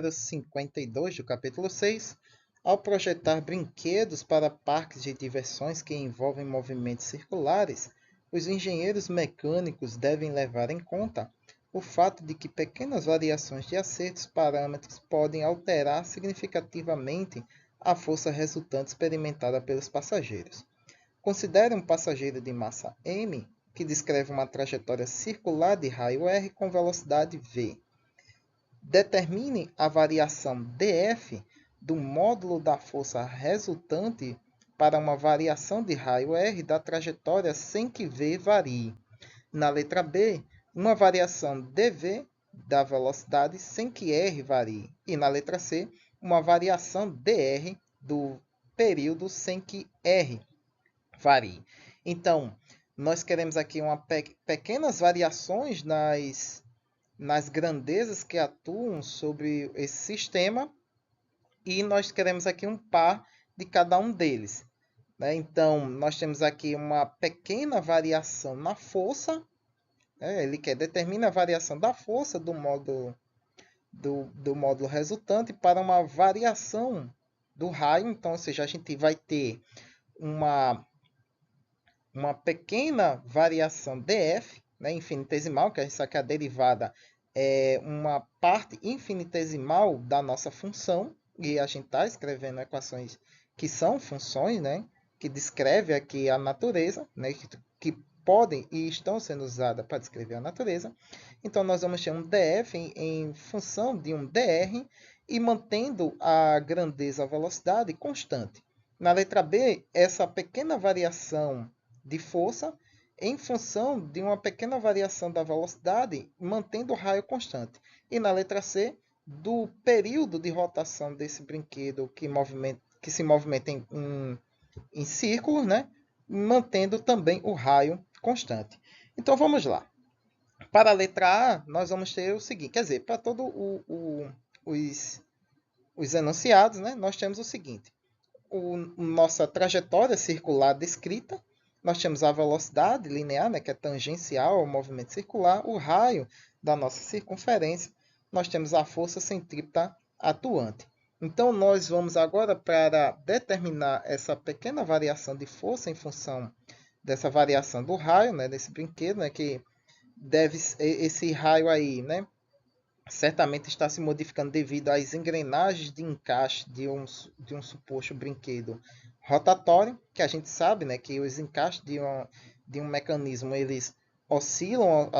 número 52 do capítulo 6. Ao projetar brinquedos para parques de diversões que envolvem movimentos circulares, os engenheiros mecânicos devem levar em conta o fato de que pequenas variações de acertos parâmetros podem alterar significativamente a força resultante experimentada pelos passageiros. Considere um passageiro de massa m que descreve uma trajetória circular de raio r com velocidade v. Determine a variação df do módulo da força resultante para uma variação de raio r da trajetória sem que v varie. Na letra B, uma variação dv da velocidade sem que r varie. E na letra C, uma variação dr do período sem que r varie. Então, nós queremos aqui pequenas variações nas grandezas que atuam sobre esse sistema e nós queremos aqui um par de cada um deles. Né? Então, nós temos aqui uma pequena variação na força. Ele determina a variação da força do módulo resultante para uma variação do raio. Então, ou seja, a gente vai ter uma pequena variação df, né, infinitesimal, que a gente sabe que a derivada é uma parte infinitesimal da nossa função, e a gente está escrevendo equações que são funções, né, que descreve aqui a natureza, né, que podem e estão sendo usadas para descrever a natureza. Então, nós vamos ter um df em função de um dr e mantendo a grandeza, a velocidade constante. Na letra B, essa pequena variação de força em função de uma pequena variação da velocidade, mantendo o raio constante. E na letra C, do período de rotação desse brinquedo que se movimenta em círculos, né? Mantendo também o raio constante. Então vamos lá. Para a letra A, nós vamos ter o seguinte, quer dizer, para todos os enunciados, né? Nós temos o seguinte. Nossa trajetória circular descrita, nós temos a velocidade linear, né, que é tangencial ao movimento circular, o raio da nossa circunferência, nós temos a força centrípeta atuante. Então, nós vamos agora para determinar essa pequena variação de força em função dessa variação do raio, né, desse brinquedo, né, que esse raio aí, né, certamente está se modificando devido às engrenagens de encaixe de um suposto brinquedo rotatório, que a gente sabe, né, que os encaixes de um mecanismo eles oscilam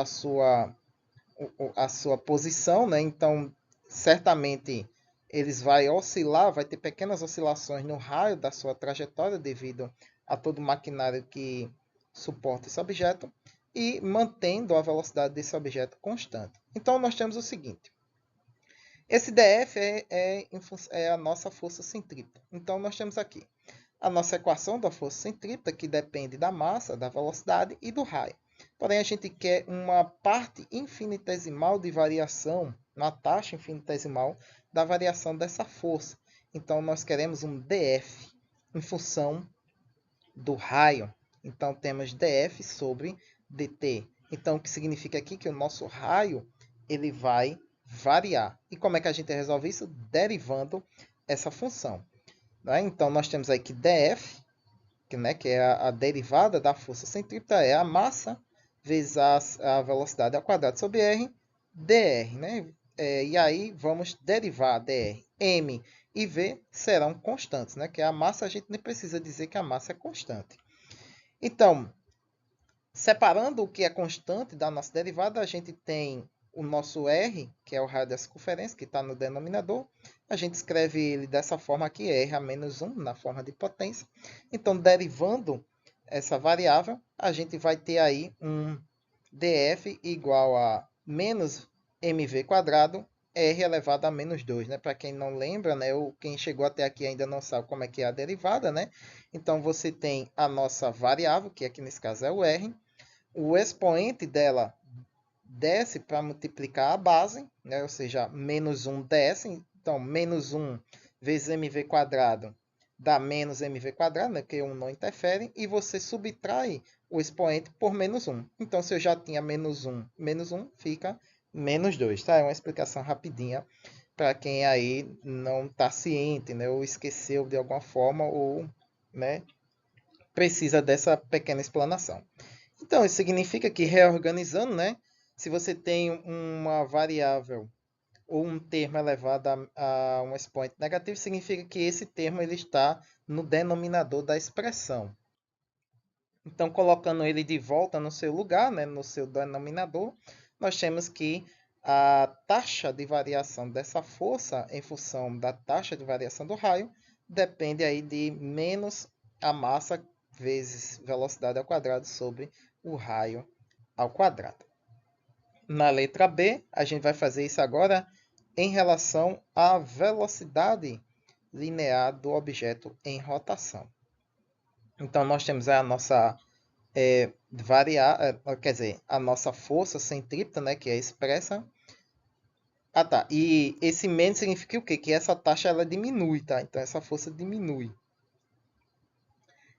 a sua posição, né? Então, certamente eles vai oscilar, vai ter pequenas oscilações no raio da sua trajetória devido a todo o maquinário que suporta esse objeto e mantendo a velocidade desse objeto constante. Então, nós temos o seguinte. Esse df é a nossa força centrípeta. Então, nós temos aqui a nossa equação da força centrípeta, que depende da massa, da velocidade e do raio. Porém, a gente quer uma parte infinitesimal de variação, uma taxa infinitesimal da variação dessa força. Então, nós queremos um df em função do raio. Então, temos df sobre dt. Então, o que significa aqui que o nosso raio ele vai variar. E como é que a gente resolve isso? Derivando essa função. Né? Então, nós temos aí que df, que é a derivada da força centrípeta, é a massa vezes a velocidade ao quadrado sobre r, dr. Né? E aí, vamos derivar dr. M e v serão constantes. Né? Que a massa, a gente nem precisa dizer que a massa é constante. Então, separando o que é constante da nossa derivada, a gente tem o nosso R, que é o raio da circunferência, que está no denominador. A gente escreve ele dessa forma aqui, R a menos 1, na forma de potência. Então, derivando essa variável, a gente vai ter aí um df igual a menos mv quadrado, r elevado a menos 2. Né? Para quem não lembra, né? Ou quem chegou até aqui ainda não sabe como é que é a derivada. Né? Então, você tem a nossa variável, que aqui nesse caso é o r. O expoente dela desce para multiplicar a base, né? Ou seja, menos 1 desce. Então, menos 1 vezes mv quadrado dá menos mv quadrado, né? Porque 1 não interfere. E você subtrai o expoente por menos 1. Então, se eu já tinha menos 1 fica menos 2. Tá? É uma explicação rapidinha para quem aí não está ciente, né, ou esqueceu de alguma forma, ou, né, precisa dessa pequena explanação. Então, isso significa que, reorganizando, né, se você tem uma variável ou um termo elevado a um expoente negativo, significa que esse termo ele está no denominador da expressão. Então, colocando ele de volta no seu lugar, né, no seu denominador, nós temos que a taxa de variação dessa força em função da taxa de variação do raio depende aí de menos a massa vezes velocidade ao quadrado sobre o raio ao quadrado. Na letra B, a gente vai fazer isso agora em relação à velocidade linear do objeto em rotação. Então, nós temos a nossa quer dizer, a nossa força centrípeta, né, que é expressa. Ah, tá. E esse menos significa o quê? Que essa taxa ela diminui, tá? Então, essa força diminui.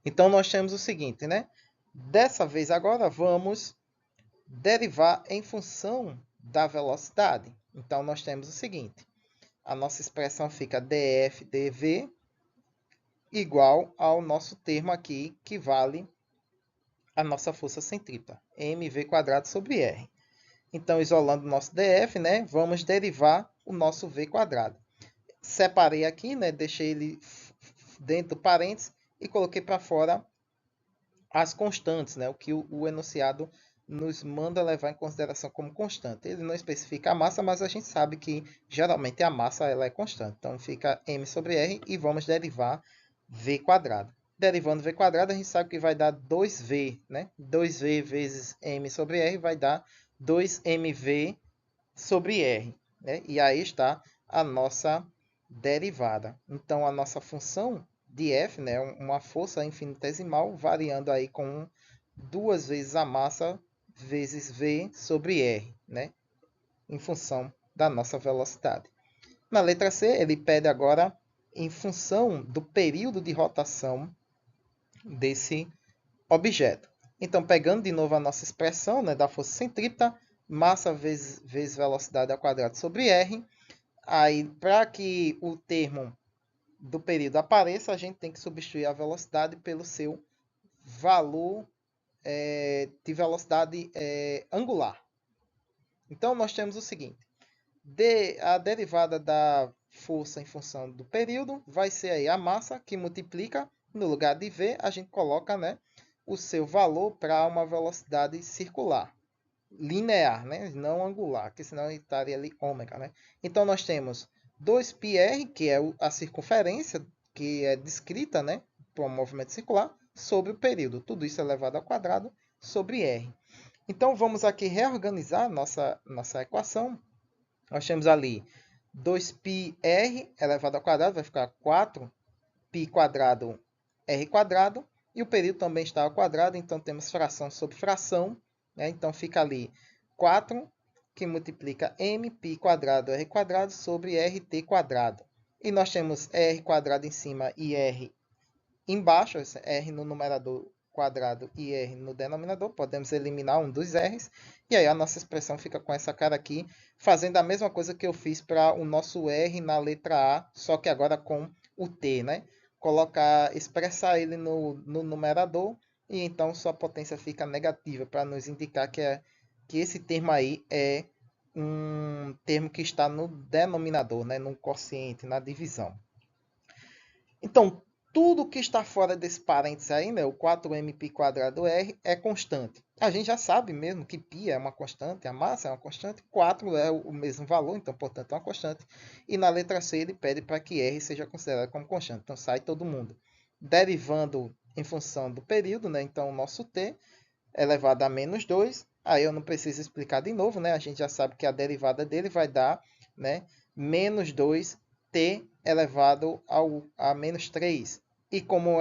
Então, nós temos o seguinte, né? Dessa vez agora, vamos derivar em função da velocidade. Então, nós temos o seguinte. A nossa expressão fica df dv igual ao nosso termo aqui, que vale a nossa força centrípeta, mv² sobre r. Então, isolando o nosso df, né, vamos derivar o nosso v². Separei aqui, né, deixei ele dentro do parênteses e coloquei para fora as constantes, né, o que o enunciado nos manda levar em consideração como constante. Ele não especifica a massa, mas a gente sabe que geralmente a massa ela é constante. Então fica m sobre r e vamos derivar v². Derivando v², a gente sabe que vai dar 2v, né? 2v vezes m sobre r vai dar 2mv sobre r, né? E aí está a nossa derivada. Então, a nossa função de f, né, uma força infinitesimal, variando aí com 2 vezes a massa vezes v sobre r, né, em função da nossa velocidade. Na letra C, ele pede agora em função do período de rotação desse objeto. Então, pegando de novo a nossa expressão, né, da força centrípeta, massa vezes velocidade ao quadrado sobre r. Aí, para que o termo do período apareça, a gente tem que substituir a velocidade pelo seu valor de velocidade angular. Então, nós temos o seguinte. A derivada da força em função do período vai ser aí a massa que multiplica, no lugar de v, a gente coloca, né, o seu valor para uma velocidade circular, linear, né, não angular, porque senão estaria ali ômega, né? Então nós temos 2πr, que é a circunferência que é descrita, né, para um movimento circular, sobre o período. Tudo isso elevado ao quadrado sobre r. Então vamos aqui reorganizar nossa equação. Nós temos ali 2πr elevado ao quadrado, vai ficar 4π² r², e o período também está ao quadrado, então temos fração sobre fração, né? Então fica ali 4 que multiplica mπ² r² sobre rt². E nós temos r² em cima e r embaixo, r no numerador quadrado e r no denominador. Podemos eliminar um dos r's. E aí a nossa expressão fica com essa cara aqui, fazendo a mesma coisa que eu fiz para o nosso r na letra A, só que agora com o t, né? Expressar ele no numerador, e então sua potência fica negativa, para nos indicar que esse termo aí é um termo que está no denominador, né? No quociente, na divisão. Então, tudo que está fora desse parênteses aí, né, o 4mπ² é constante. A gente já sabe mesmo que π é uma constante, a massa é uma constante, 4 é o mesmo valor, então, portanto, é uma constante. E na letra C ele pede para que r seja considerado como constante. Então, sai todo mundo. Derivando em função do período, né, então, o nosso t elevado a menos 2. Aí eu não preciso explicar de novo, né? A gente já sabe que a derivada dele vai dar, né, menos 2t elevado a menos 3. E como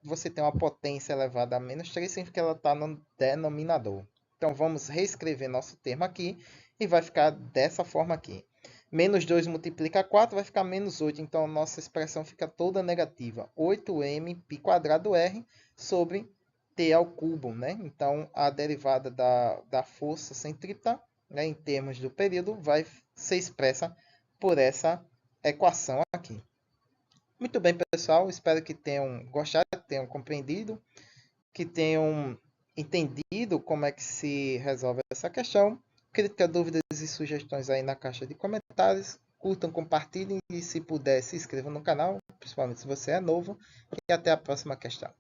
você tem uma potência elevada a menos 3, significa que ela está no denominador. Então, vamos reescrever nosso termo aqui e vai ficar dessa forma aqui. Menos 2 multiplica 4, vai ficar menos 8. Então, nossa expressão fica toda negativa. 8mπ² sobre t ao cubo, né? Então, a derivada da força centrípeta, né, em termos do período, vai ser expressa por essa equação aqui. Muito bem, pessoal. Espero que tenham gostado, tenham compreendido, que tenham entendido como é que se resolve essa questão. Críticas, dúvidas e sugestões aí na caixa de comentários. Curtam, compartilhem e, se puder, se inscrevam no canal, principalmente se você é novo. E até a próxima questão.